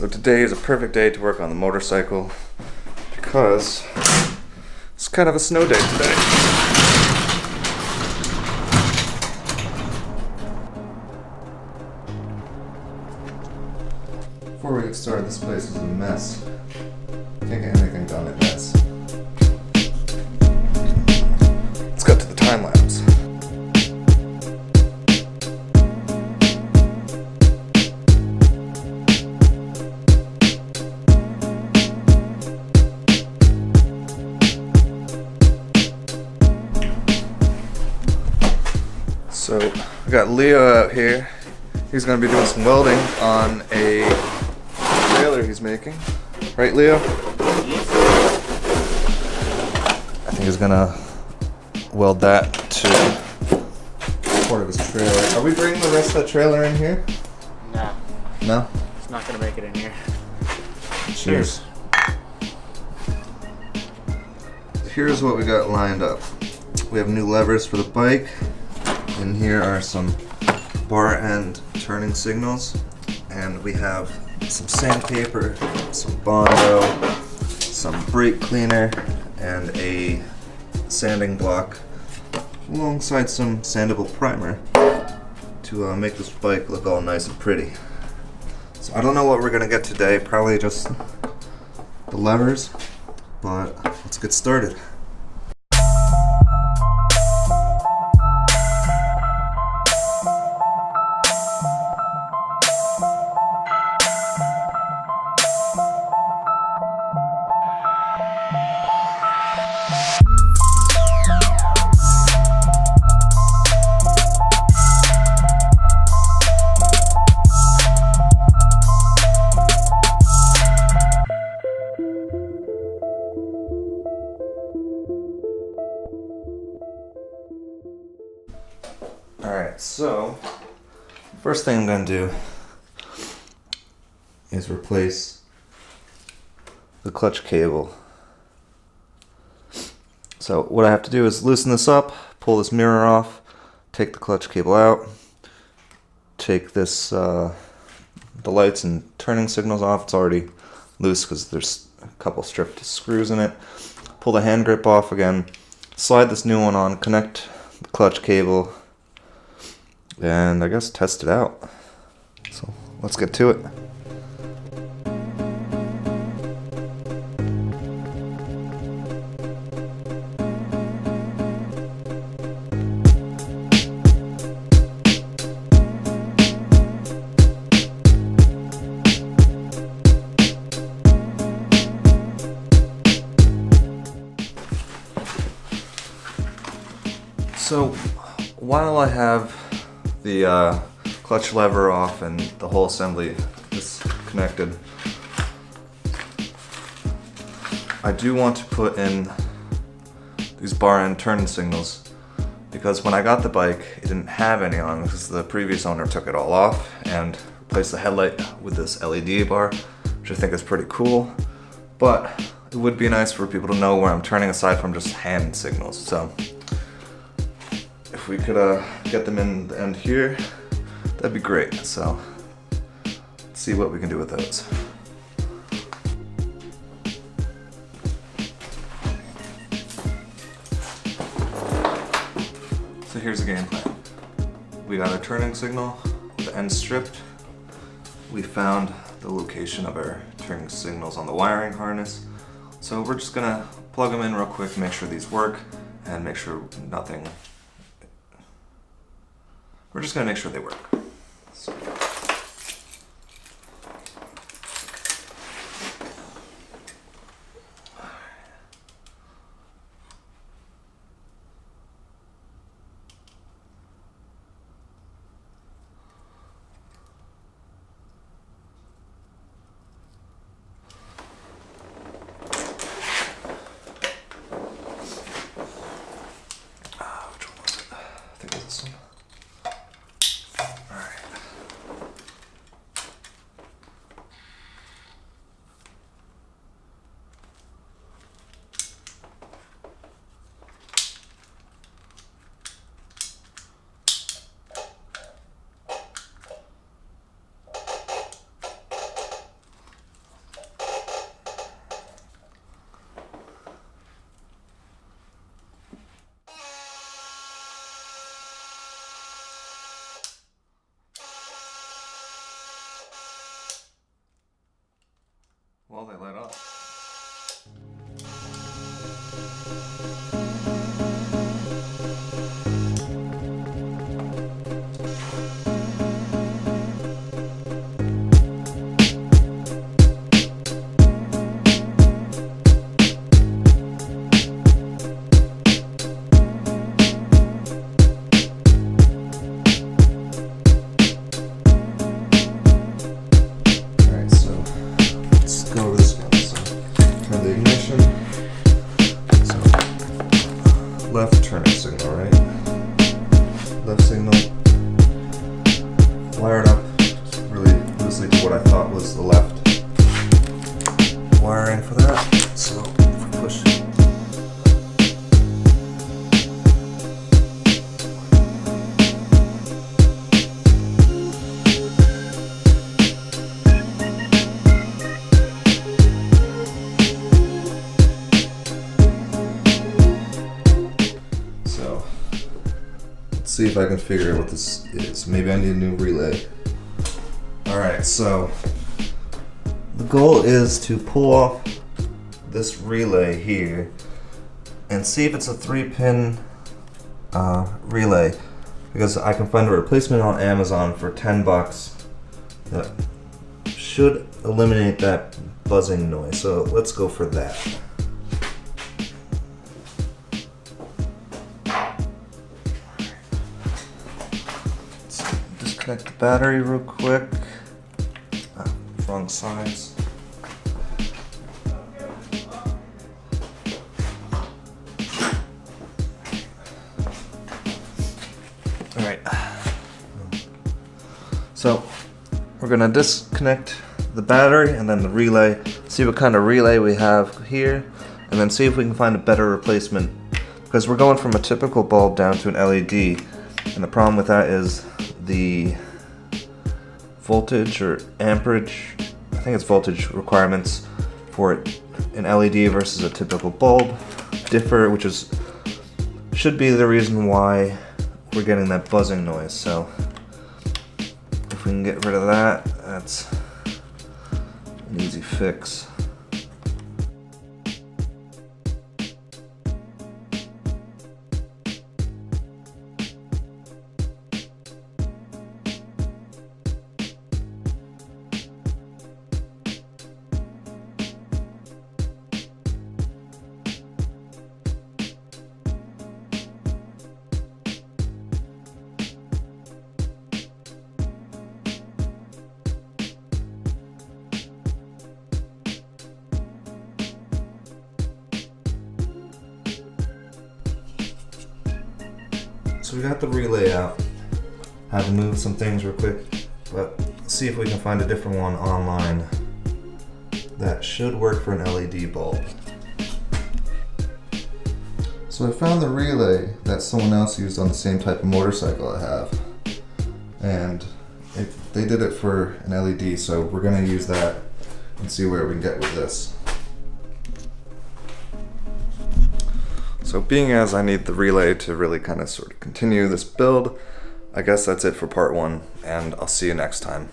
So today is a perfect day to work on the motorcycle because it's kind of a snow day today. Before we get started, this place is a mess. Can't get anything done at this. Let's cut to the time lapse. So we got Leo out here. He's going to be doing some welding on a trailer he's making. Right, Leo? I think he's going to weld that to part of his trailer. Are we bringing the rest of that trailer in here? No. No? It's not going to make it in here. Cheers. Here's what we got lined up. We have new levers for the bike. And here are some bar end turning signals, and we have some sandpaper, some Bondo, some brake cleaner, and a sanding block alongside some sandable primer to make this bike look all nice and pretty. So I don't know what we're gonna get today, probably just the levers, but let's get started. Alright, so first thing I'm going to do is replace the clutch cable. So what I have to do is loosen this up, pull this mirror off, take the clutch cable out, take this the lights and turning signals off. It's already loose because there's a couple stripped screws in it. Pull the hand grip off again, slide this new one on, connect the clutch cable, and I guess test it out. So let's get to it. So while I have the clutch lever off and the whole assembly disconnected, I do want to put in these bar end turn signals because when I got the bike it didn't have any on because the previous owner took it all off and replaced the headlight with this LED bar, which I think is pretty cool, but it would be nice for people to know where I'm turning aside from just hand signals. So if we could get them in the end here, that'd be great. So let's see what we can do with those. So here's the game plan. We got our turning signal with the end stripped. We found the location of our turning signals on the wiring harness. So we're just gonna plug them in real quick, make sure these work, and make sure nothing. We're just gonna make sure they work. So. Which one was it? I think it was this one. left signal wired up really loosely to what I thought was the left wiring for that. So if we push see if I can figure out what this is. Maybe I need a new relay. Alright, so the goal is to pull off this relay here and see if it's a 3-pin relay, because I can find a replacement on Amazon for $10 that should eliminate that buzzing noise. So let's go for that. Disconnect the battery real quick. Wrong sides. Alright. So we're gonna disconnect the battery and then the relay, see what kind of relay we have here, and then see if we can find a better replacement, because we're going from a typical bulb down to an LED, and the problem with that is the voltage or amperage, I think it's voltage requirements for an LED versus a typical bulb differ, which should be the reason why we're getting that buzzing noise. So if we can get rid of that, that's an easy fix. So we got the relay out. Had to move some things real quick, but let's see if we can find a different one online that should work for an LED bulb. So I found the relay that someone else used on the same type of motorcycle I have, and they did it for an LED, so we're gonna use that and see where we can get with this. So being as I need the relay to really kind of sort of continue this build, I guess that's it for part 1, and I'll see you next time.